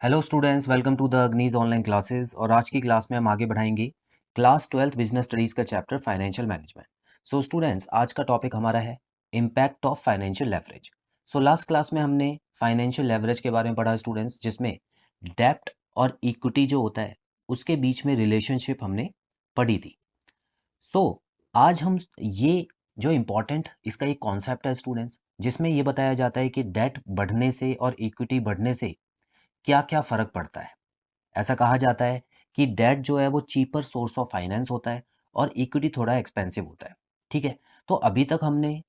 Hello students, welcome to the Agni's online classes. और आज की क्लास में हम आगे बढ़ाएंगे क्लास 12th बिजनेस स्टडीज़ का chapter financial management. So students, आज का टॉपिक हमारा है impact of financial leverage. So last class में हमने फाइनेंशियल लेवरेज के बारे में पढ़ा स्टूडेंट्स, जिसमें डेप्ट और इक्विटी जो होता है उसके बीच में रिलेशनशिप हमने पढ़ी थी। सो आज हम ये जो इम्पॉर्टेंट इसका एक कॉन्सेप्ट है स्टूडेंट्स, जिसमें ये बताया जाता है कि डेट बढ़ने से और इक्विटी बढ़ने से क्या क्या फ़र्क पड़ता है। ऐसा कहा जाता है कि डेट जो है वो चीपर सोर्स ऑफ फाइनेंस होता है और इक्विटी थोड़ा एक्सपेंसिव होता है। ठीक है, तो अभी तक हमने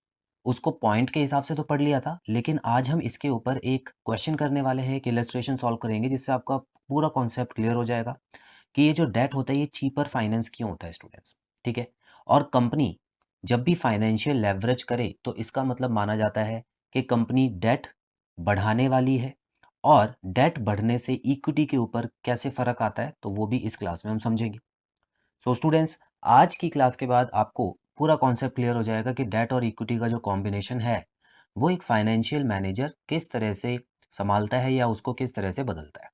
उसको पॉइंट के हिसाब से तो पढ़ लिया था, लेकिन आज हम इसके ऊपर एक क्वेश्चन करने वाले हैं, एक इलस्ट्रेशन सॉल्व करेंगे, जिससे आपका पूरा कॉन्सेप्ट क्लियर हो जाएगा कि ये जो डेट होता है ये चीपर फाइनेंस क्यों होता है स्टूडेंट्स। ठीक है, और कंपनी जब भी फाइनेंशियल लेवरेज करे तो इसका मतलब माना जाता है कि कंपनी डेट बढ़ाने वाली है, और डेट बढ़ने से इक्विटी के ऊपर कैसे फ़र्क आता है तो वो भी इस क्लास में हम समझेंगे। सो स्टूडेंट्स, आज की क्लास के बाद आपको पूरा कॉन्सेप्ट क्लियर हो जाएगा कि डेट और इक्विटी का जो कॉम्बिनेशन है वो एक फाइनेंशियल मैनेजर किस तरह से संभालता है या उसको किस तरह से बदलता है।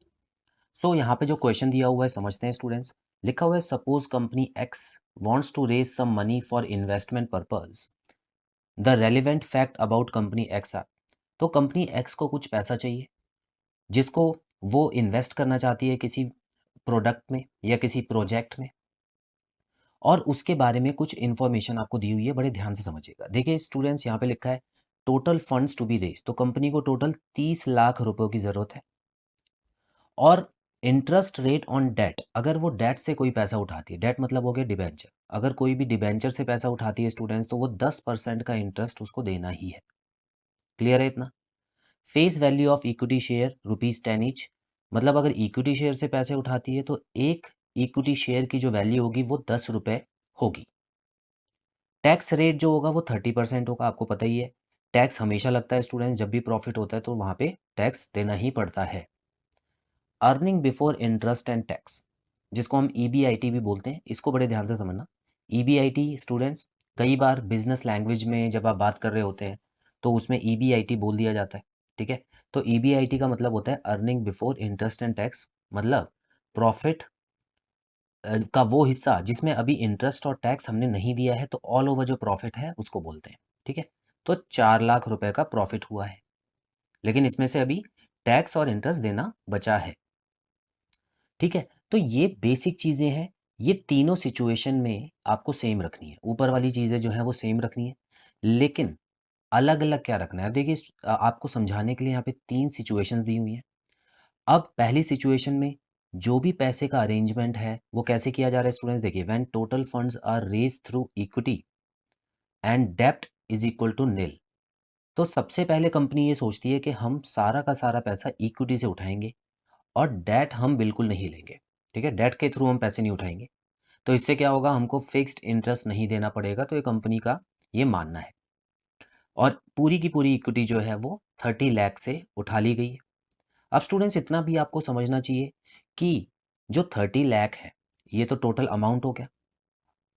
सो यहाँ पे जो क्वेश्चन दिया हुआ है समझते हैं स्टूडेंट्स। लिखा हुआ है, suppose company X wants to raise some money for investment purpose. The relevant fact about company X है, तो कंपनी एक्स को कुछ पैसा चाहिए जिसको वो इन्वेस्ट करना चाहती है किसी प्रोडक्ट में या किसी प्रोजेक्ट में, और उसके बारे में कुछ इन्फॉर्मेशन आपको दी हुई है। बड़े ध्यान से समझिएगा। देखिए स्टूडेंट्स, यहाँ पे लिखा है total funds to be raise, तो कंपनी को टोटल 30 लाख रुपयों की ज़रूरत है। और इंटरेस्ट रेट ऑन डेट, अगर वो डेट से कोई पैसा उठाती है, डेट मतलब हो गया डिबेंचर, अगर कोई भी डिबेंचर से पैसा उठाती है स्टूडेंट्स, तो वो 10% का इंटरेस्ट उसको देना ही है। क्लियर है इतना? Face value of equity share ₹10 each, मतलब अगर इक्विटी शेयर से पैसे उठाती है तो एक इक्विटी शेयर की जो वैल्यू होगी वो 10 रुपये होगी। टैक्स रेट जो होगा वो 30% होगा, आपको पता ही है। टैक्स हमेशा लगता है स्टूडेंट्स, जब भी प्रॉफिट होता है तो वहाँ पे टैक्स देना ही पड़ता है। Earning before interest and tax, जिसको हम ईबीआईटी भी बोलते हैं, इसको बड़े ध्यान से समझना। ईबीआईटी स्टूडेंट्स, कई बार बिजनेस लैंग्वेज में जब आप बात कर रहे होते हैं तो उसमें ईबीआईटी बोल दिया जाता है। ठीक है, तो ईबीआईटी का मतलब होता है earning before interest and tax, मतलब प्रॉफिट का वो हिस्सा जिसमें अभी इंटरेस्ट और टैक्स हमने नहीं दिया है, तो ऑल ओवर जो प्रॉफिट है उसको बोलते हैं। ठीक है, तो 4 लाख रुपए का प्रॉफिट हुआ है, लेकिन इसमें से अभी टैक्स और इंटरेस्ट देना बचा है। ठीक है, तो ये बेसिक चीज़ें हैं। ये तीनों सिचुएशन में आपको सेम रखनी है, ऊपर वाली चीज़ें जो हैं वो सेम रखनी है, लेकिन अलग अलग क्या रखना है। अब देखिए आपको समझाने के लिए यहाँ पे 3 सिचुएशंस दी हुई हैं। अब पहली सिचुएशन में जो भी पैसे का अरेंजमेंट है वो कैसे किया जा रहा है स्टूडेंट्स, देखिए when total funds are raised through equity and डेप्ट इज इक्वल टू निल। तो सबसे पहले कंपनी ये सोचती है कि हम सारा का सारा पैसा इक्विटी से उठाएंगे और डेट हम बिल्कुल नहीं लेंगे। ठीक है, डेट के थ्रू हम पैसे नहीं उठाएंगे, तो इससे क्या होगा, हमको फिक्स्ड इंटरेस्ट नहीं देना पड़ेगा। तो ये कंपनी का ये मानना है, और पूरी की पूरी इक्विटी जो है वो 30 लाख से उठा ली गई है। अब स्टूडेंट्स, इतना भी आपको समझना चाहिए कि जो 30 लाख है ये तो टोटल अमाउंट हो गया,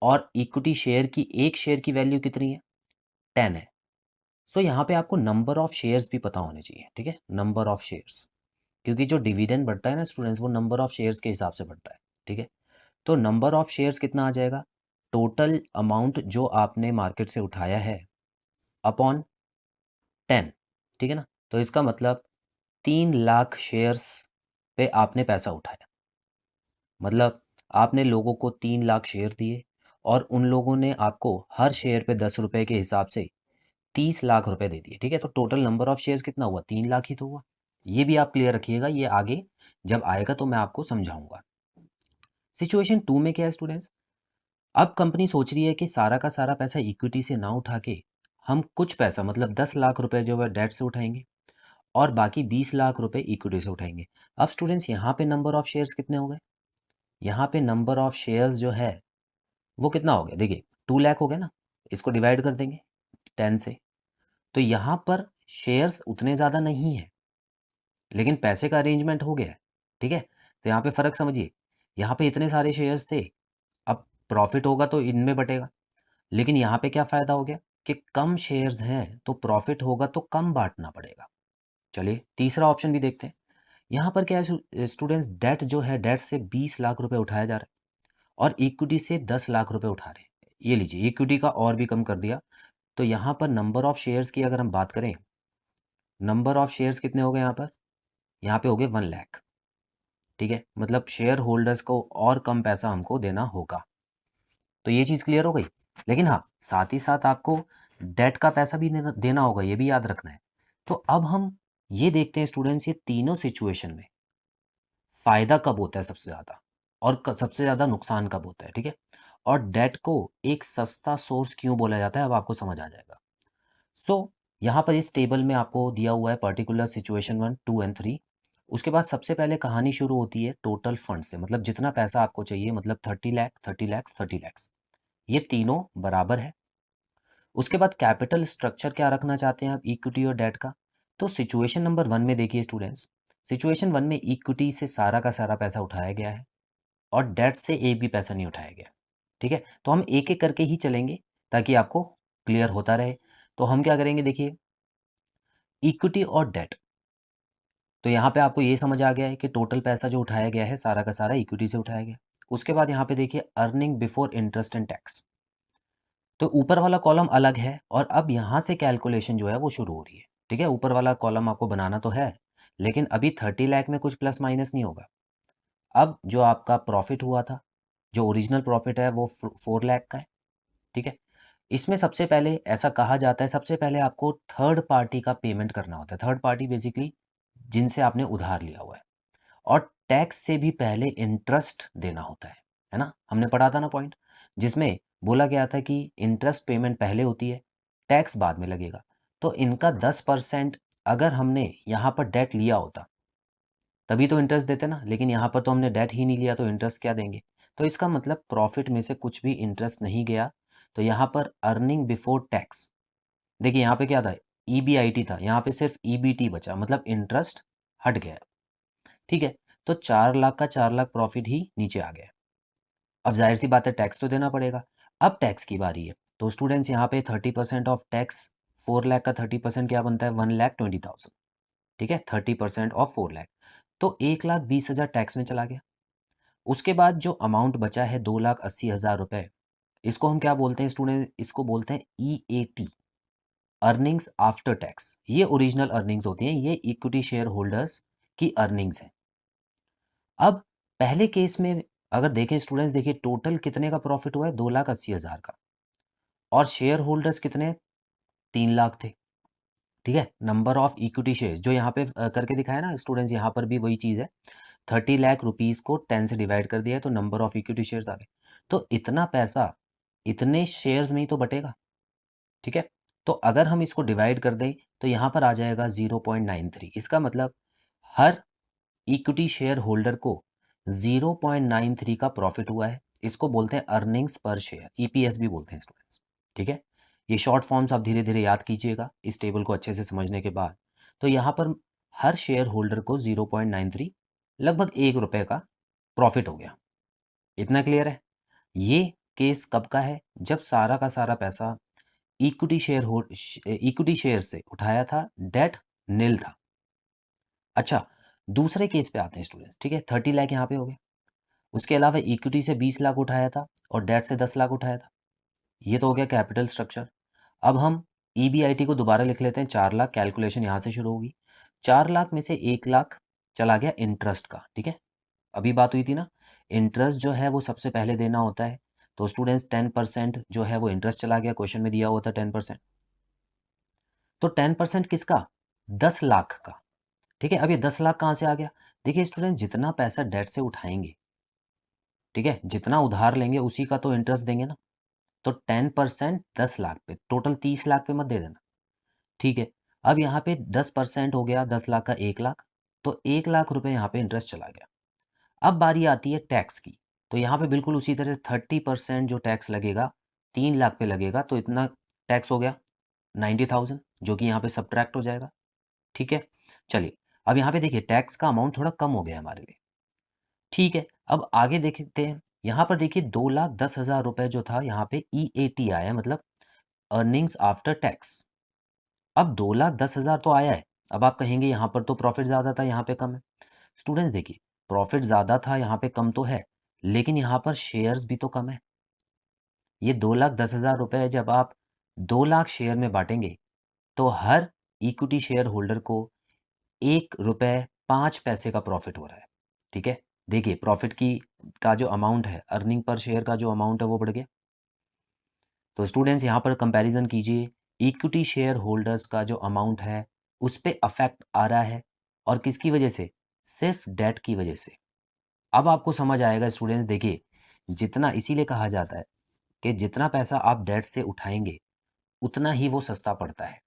और इक्विटी शेयर की एक शेयर की वैल्यू कितनी है, 10 है। सो यहाँ पे आपको नंबर ऑफ शेयर्स भी पता होने चाहिए। ठीक है, नंबर ऑफ शेयर्स, क्योंकि जो डिविडेंड बढ़ता है ना स्टूडेंट्स, वो नंबर ऑफ शेयर्स के हिसाब से बढ़ता है। ठीक है, तो नंबर ऑफ शेयर्स कितना आ जाएगा, टोटल अमाउंट जो आपने मार्केट से उठाया है अपॉन 10। ठीक है ना, तो इसका मतलब 3 लाख शेयर्स पे आपने पैसा उठाया, मतलब आपने लोगों को 3 लाख शेयर दिए, और उन लोगों ने आपको हर शेयर पे 10 रुपए के हिसाब से 30 लाख रुपए दे दिए। ठीक है, तो टोटल नंबर ऑफ शेयर्स कितना हुआ, 3 लाख ही तो हुआ। ये भी आप क्लियर रखिएगा, ये आगे जब आएगा तो मैं आपको समझाऊंगा। सिचुएशन 2 में क्या है स्टूडेंट्स, अब कंपनी सोच रही है कि सारा का सारा पैसा इक्विटी से ना उठा के हम कुछ पैसा, मतलब 10 लाख रुपए जो है डेट से उठाएंगे, और बाकी 20 लाख रुपए इक्विटी से उठाएंगे। अब स्टूडेंट्स, यहाँ पे नंबर ऑफ शेयर्स कितने हो गए, यहाँ पे नंबर ऑफ शेयर्स जो है वो कितना हो गया, देखिए 2 लाख हो गया ना, इसको डिवाइड कर देंगे 10 से, तो यहाँ पर शेयर्स उतने ज़्यादा नहीं है, लेकिन पैसे का अरेंजमेंट हो गया है। ठीक है, तो यहाँ पे फ़र्क समझिए, यहाँ पे इतने सारे शेयर्स थे, अब प्रॉफिट होगा तो इनमें बटेगा, लेकिन यहाँ पे क्या फ़ायदा हो गया कि कम शेयर्स हैं तो प्रॉफिट होगा तो कम बांटना पड़ेगा। चलिए तीसरा ऑप्शन भी देखते हैं। यहाँ पर क्या है स्टूडेंट्स, डेट जो है, डेट से 20 लाख रुपए उठाया जा रहा है और इक्विटी से 10 लाख रुपए उठा रहे हैं। ये लीजिए, इक्विटी का और भी कम कर दिया। तो यहाँ पर नंबर ऑफ शेयर्स की अगर हम बात करें, नंबर ऑफ शेयर्स कितने हो गए यहाँ पर? यहाँ पे हो गए 1 लाख। ठीक है, मतलब शेयर होल्डर्स को और कम पैसा हमको देना होगा। तो ये चीज़ क्लियर हो गई। लेकिन हाँ, साथ ही साथ आपको डेट का पैसा भी देना देना होगा, ये भी याद रखना है। तो अब हम ये देखते हैं स्टूडेंट्स, ये तीनों सिचुएशन में फ़ायदा कब होता है सबसे ज़्यादा और सबसे ज़्यादा नुकसान कब होता है। ठीक है, और डेट को एक सस्ता सोर्स क्यों बोला जाता है, अब आपको समझ आ जाएगा। सो यहाँ पर इस टेबल में आपको दिया हुआ है पर्टिकुलर सिचुएशन 1, 2 एंड 3। उसके बाद सबसे पहले कहानी शुरू होती है टोटल फंड से, मतलब जितना पैसा आपको चाहिए, मतलब 30 लाख, 30 लाख, 30 लाख, ये तीनों बराबर है। उसके बाद कैपिटल स्ट्रक्चर क्या रखना चाहते हैं आप, इक्विटी और डेट का। तो सिचुएशन नंबर 1 में देखिए स्टूडेंट्स, सिचुएशन 1 में इक्विटी से सारा का सारा पैसा उठाया गया है और डेट से एक भी पैसा नहीं उठाया गया। ठीक है, तो हम एक एक करके ही चलेंगे ताकि आपको क्लियर होता रहे। तो हम क्या करेंगे, देखिए, इक्विटी और डेट। तो यहाँ पे आपको ये समझ आ गया है कि टोटल पैसा जो उठाया गया है सारा का सारा इक्विटी से उठाया गया। उसके बाद यहाँ पे देखिए earning before interest and tax. तो ऊपर वाला कॉलम अलग है और अब यहाँ से कैलकुलेशन जो है वो शुरू हो रही है। ठीक है, ऊपर वाला कॉलम आपको बनाना तो है, लेकिन अभी 30 लाख में कुछ प्लस माइनस नहीं होगा। अब जो आपका प्रॉफिट हुआ था, जो ओरिजिनल प्रॉफिट है वो 4 लाख का है। ठीक है, इसमें सबसे पहले ऐसा कहा जाता है, सबसे पहले आपको थर्ड पार्टी का पेमेंट करना होता है। थर्ड पार्टी बेसिकली जिनसे आपने उधार लिया हुआ है, और टैक्स से भी पहले इंटरेस्ट देना होता है ना। हमने पढ़ा था ना पॉइंट, जिसमें बोला गया था कि इंटरेस्ट पेमेंट पहले होती है, टैक्स बाद में लगेगा। तो इनका 10% अगर हमने यहाँ पर डेट लिया होता तभी तो इंटरेस्ट देते ना, लेकिन यहाँ पर तो हमने डेट ही नहीं लिया, तो इंटरेस्ट क्या देंगे। तो इसका मतलब प्रॉफिट में से कुछ भी इंटरेस्ट नहीं गया। तो यहाँ पर अर्निंग बिफोर टैक्स, देखिए यहाँ पे क्या था, ईबीआईटी था, यहाँ पे सिर्फ ईबीटी बचा, मतलब इंटरेस्ट हट गया। ठीक है, तो 4 लाख का 4 लाख प्रॉफिट ही नीचे आ गया। अब जाहिर सी बात है टैक्स तो देना पड़ेगा। अब टैक्स की बारी है, तो स्टूडेंट्स यहाँ पे 30% ऑफ टैक्स, 4 लाख का 30% क्या बनता है, 1,20,000। ठीक है, 30% ऑफ 4 लाख, तो 1,20,000 टैक्स में चला गया। उसके बाद जो अमाउंट बचा है 2,80,000 रुपए, इसको हम क्या बोलते हैं स्टूडेंट, इसको बोलते हैं ईएटी, अर्निंग्स आफ्टर टैक्स। ये ओरिजिनल अर्निंग्स होती हैं, ये इक्विटी शेयर होल्डर्स की अर्निंग्स हैं। अब पहले केस में अगर देखें स्टूडेंट्स, देखिए टोटल कितने का प्रॉफिट हुआ है, 2,80,000 का, और शेयर होल्डर्स कितने, 3 लाख थे। ठीक है, नंबर ऑफ इक्विटी शेयर्स जो यहाँ पे करके दिखाया ना स्टूडेंट्स, यहाँ पर भी वही चीज़ है। 30 लाख रुपीज़ को 10 से डिवाइड कर दिया है, तो नंबर ऑफ इक्विटी शेयर्स आ गए। तो इतना पैसा इतने शेयर्स में ही तो बटेगा। ठीक है, तो अगर हम इसको डिवाइड कर दें तो यहाँ पर आ जाएगा 0.93। इसका मतलब हर इक्विटी शेयर होल्डर को 0.93 का प्रॉफिट हुआ है। इसको बोलते हैं अर्निंग्स पर शेयर, ईपीएस भी बोलते हैं स्टूडेंट्स। ठीक है, ये शॉर्ट फॉर्म्स आप धीरे धीरे याद कीजिएगा इस टेबल को अच्छे से समझने के बाद। तो यहाँ पर हर शेयर होल्डर को 0.93, लगभग 1 रुपये का प्रॉफिट हो गया। इतना क्लियर है। ये केस कब का है, जब सारा का सारा पैसा इक्विटी शेयर से उठाया था, डेट नील था। अच्छा, दूसरे केस पे आते हैं स्टूडेंट्स। ठीक है, 30 लाख यहाँ पे हो गए। उसके अलावा इक्विटी से 20 लाख उठाया था और डेट से 10 लाख उठाया था। ये तो हो गया कैपिटल स्ट्रक्चर। अब हम ईबीआईटी को दोबारा लिख लेते हैं, 4 लाख, कैलकुलेशन यहाँ से शुरू होगी। 4 लाख में से 1 लाख चला गया इंटरेस्ट का। ठीक है, अभी बात हुई थी ना, इंटरेस्ट जो है वो सबसे पहले देना होता है। तो स्टूडेंट्स 10% जो है वो इंटरेस्ट चला गया, क्वेश्चन में दिया हुआ था 10%। तो 10% किसका, 10 लाख का। ठीक है, अब ये 10 लाख कहाँ से आ गया, देखिए स्टूडेंट, जितना पैसा डेट से उठाएंगे, ठीक है, जितना उधार लेंगे उसी का तो इंटरेस्ट देंगे ना। तो 10% 10 लाख पे, टोटल 30 लाख पे मत दे देना। ठीक है, अब यहाँ पे 10% हो गया 10 लाख का, 1 लाख, तो 1 लाख रुपए यहाँ पे इंटरेस्ट चला गया। अब बारी आती है टैक्स की। तो यहाँ पे बिल्कुल उसी तरह 30% जो टैक्स लगेगा 3 लाख पे लगेगा, तो इतना टैक्स हो गया 90,000, जो कि यहाँ पे सब्ट्रैक्ट हो जाएगा। ठीक है, चलिए अब यहाँ पे देखिए टैक्स का अमाउंट थोड़ा कम हो गया हमारे लिए। ठीक है, अब आगे देखते हैं। यहाँ पर देखिए 2,10,000 रुपए जो था, यहाँ पे ईएटी आया है, मतलब अर्निंग्स आफ्टर टैक्स। अब 2,10,000 तो आया है। अब आप कहेंगे यहाँ पर तो प्रॉफिट ज़्यादा था, यहाँ पे कम है। स्टूडेंट्स देखिए, प्रॉफिट ज़्यादा था, यहाँ पे कम तो है, लेकिन यहाँ पर शेयर्स भी तो कम है। ये 2,10,000 रुपए जब आप 2 लाख शेयर में बांटेंगे, तो हर इक्विटी शेयर होल्डर को 1 रुपए 5 पैसे का प्रॉफिट हो रहा है। ठीक है, देखिए प्रॉफिट की का जो अमाउंट है, अर्निंग पर शेयर का जो अमाउंट है वो बढ़ गया। तो स्टूडेंट्स यहाँ पर कंपैरिजन कीजिए, इक्विटी शेयर होल्डर्स का जो अमाउंट है उस पे अफेक्ट आ रहा है, और किसकी वजह से? सिर्फ डेट की वजह से। अब आपको समझ आएगा स्टूडेंट्स, देखिए जितना, इसीलिए कहा जाता है कि जितना पैसा आप डेट से उठाएंगे उतना ही वो सस्ता पड़ता है।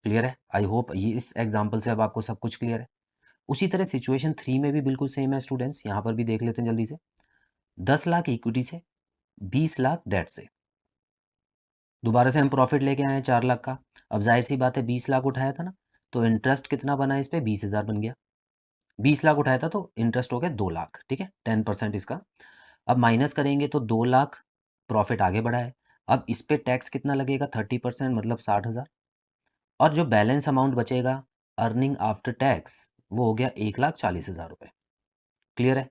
क्लियर है? आई होप ये इस एग्जाम्पल से अब आपको सब कुछ क्लियर है। उसी तरह सिचुएशन 3 में भी बिल्कुल सेम है स्टूडेंट्स, यहाँ पर भी देख लेते हैं जल्दी से। 10 लाख इक्विटी से, 20 लाख डेट से। दोबारा से हम प्रॉफिट लेके आए हैं 4 लाख का। अब जाहिर सी बात है 20 लाख उठाया था ना, तो इंटरेस्ट कितना बना इस पे? 20,000 बन गया। 20 लाख उठाया था तो इंटरेस्ट हो गया 2 लाख। ठीक है, 10% इसका। अब माइनस करेंगे तो 2 लाख प्रॉफिट आगे बढ़ा है। अब इस पे टैक्स कितना लगेगा? 30%, मतलब 60,000। और जो बैलेंस अमाउंट बचेगा अर्निंग आफ्टर टैक्स, वो हो गया 1,40,000 रुपये। क्लियर है?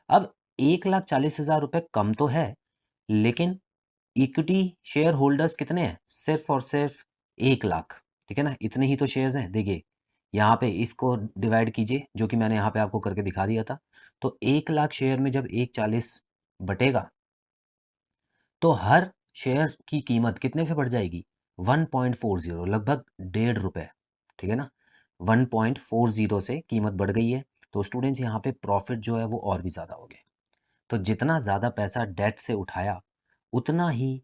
अब 1,40,000 रुपये कम तो है, लेकिन इक्विटी शेयर होल्डर्स कितने हैं? सिर्फ और सिर्फ 1 लाख। ठीक है ना, इतने ही तो शेयर्स हैं। देखिए यहाँ पे इसको डिवाइड कीजिए, जो कि मैंने यहाँ पे आपको करके दिखा दिया था। तो 1 लाख शेयर में जब 1,40 बटेगा, तो हर शेयर की कीमत कितने से बढ़ जाएगी? 1.40, लगभग 1.5 रुपए। ठीक है ना, 1.40 से कीमत बढ़ गई है। तो स्टूडेंट्स यहाँ पे प्रॉफिट जो है वो और भी ज़्यादा हो गया। तो जितना ज़्यादा पैसा डेट से उठाया उतना ही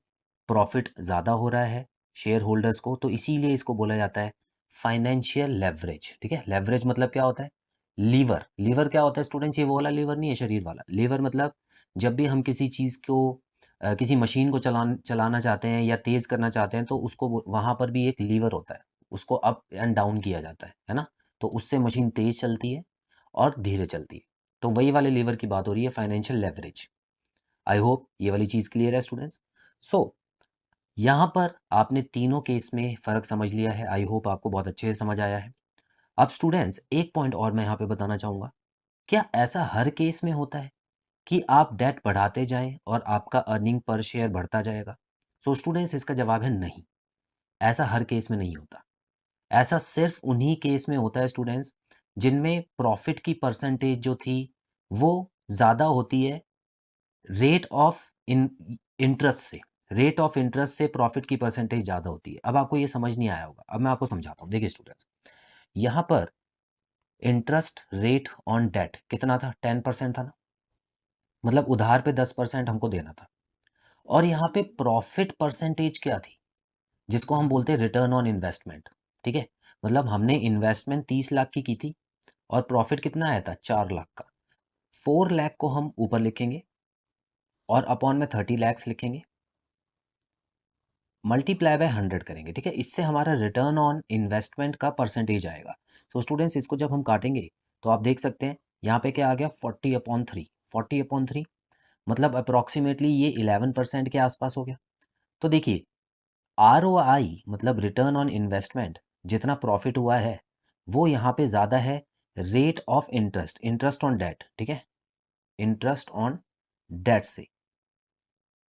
प्रॉफिट ज़्यादा हो रहा है शेयर होल्डर्स को। तो इसीलिए इसको बोला जाता है फाइनेंशियल लेवरेज। ठीक है, लेवरेज मतलब क्या होता है? लीवर। लीवर क्या होता है स्टूडेंट्स? ये वो वाला लीवर नहीं है, शरीर वाला लीवर। मतलब जब भी हम किसी चीज़ को किसी मशीन को चलाना चाहते हैं या तेज़ करना चाहते हैं, तो उसको वहाँ पर भी एक लीवर होता है, उसको अप एंड डाउन किया जाता है ना। तो उससे मशीन तेज़ चलती है और धीरे चलती है। तो वही वाले लीवर की बात हो रही है, फाइनेंशियल लेवरेज। आई होप ये वाली चीज़ क्लियर है स्टूडेंट्स। सो यहाँ पर आपने तीनों केस में फ़र्क समझ लिया है। आई होप आपको बहुत अच्छे से समझ आया है। अब स्टूडेंट्स एक पॉइंट और मैं यहाँ पे बताना चाहूँगा, क्या ऐसा हर केस में होता है कि आप डेट बढ़ाते जाएं और आपका अर्निंग पर शेयर बढ़ता जाएगा? सो स्टूडेंट्स इसका जवाब है नहीं, ऐसा हर केस में नहीं होता। ऐसा सिर्फ उन्हीं केस में होता है स्टूडेंट्स जिनमें प्रॉफिट की परसेंटेज जो थी वो ज़्यादा होती है रेट ऑफ इंटरेस्ट से। रेट ऑफ इंटरेस्ट से प्रॉफिट की परसेंटेज ज़्यादा होती है। अब आपको ये समझ नहीं आया होगा, अब मैं आपको समझाता हूँ। देखिए स्टूडेंट्स, यहाँ पर इंटरेस्ट रेट ऑन डेट कितना था? 10% था ना, मतलब उधार पे 10% हमको देना था। और यहाँ पे प्रॉफिट परसेंटेज क्या थी? जिसको हम बोलते हैं रिटर्न ऑन इन्वेस्टमेंट। ठीक है, मतलब हमने इन्वेस्टमेंट 30 लाख की थी और प्रॉफिट कितना आया था? 4 लाख का। 4 लाख को हम ऊपर लिखेंगे और अपॉन में 30 लैक्स लिखेंगे, मल्टीप्लाई बाय 100 करेंगे। ठीक है, इससे हमारा रिटर्न ऑन इन्वेस्टमेंट का परसेंटेज आएगा। सो स्टूडेंट्स इसको जब हम काटेंगे तो आप देख सकते हैं यहाँ पे क्या आ गया? 40/3। 40/3 मतलब अप्रॉक्सीमेटली ये 11% के आसपास हो गया। तो देखिए ROI मतलब रिटर्न ऑन इन्वेस्टमेंट, जितना प्रॉफिट हुआ है वो यहाँ पे ज़्यादा है rate of interest, interest on debt. ठीक है, इंटरेस्ट ऑन डेट से।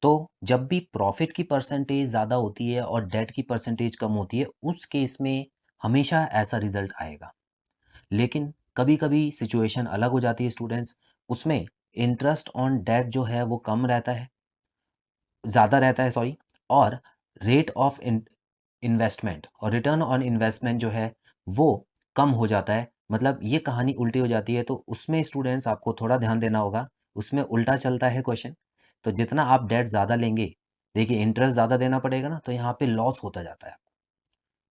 तो जब भी प्रॉफिट की परसेंटेज ज़्यादा होती है और डेट की परसेंटेज कम होती है, उस केस में हमेशा ऐसा रिजल्ट आएगा। लेकिन कभी कभी सिचुएशन अलग हो जाती है स्टूडेंट्स, उसमें इंटरेस्ट ऑन डेट जो है वो कम रहता है, ज़्यादा रहता है सॉरी, और रेट ऑफ इन्वेस्टमेंट और रिटर्न ऑन इन्वेस्टमेंट जो है वो कम हो जाता है। मतलब ये कहानी उल्टी हो जाती है। तो उसमें स्टूडेंट्स आपको थोड़ा ध्यान देना होगा, उसमें उल्टा चलता है क्वेश्चन। तो जितना आप डेट ज़्यादा लेंगे, देखिए इंटरेस्ट ज़्यादा देना पड़ेगा ना, तो यहाँ पे लॉस होता जाता है।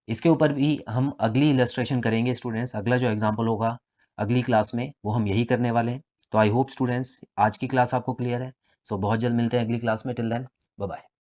इसके ऊपर भी हम अगली इलस्ट्रेशन करेंगे स्टूडेंट्स, अगला जो एग्जाम्पल होगा अगली क्लास में वो हम यही करने वाले हैं। तो आई होप स्टूडेंट्स आज की क्लास आपको क्लियर है। सो बहुत जल्द मिलते हैं अगली क्लास में। Till then bye bye.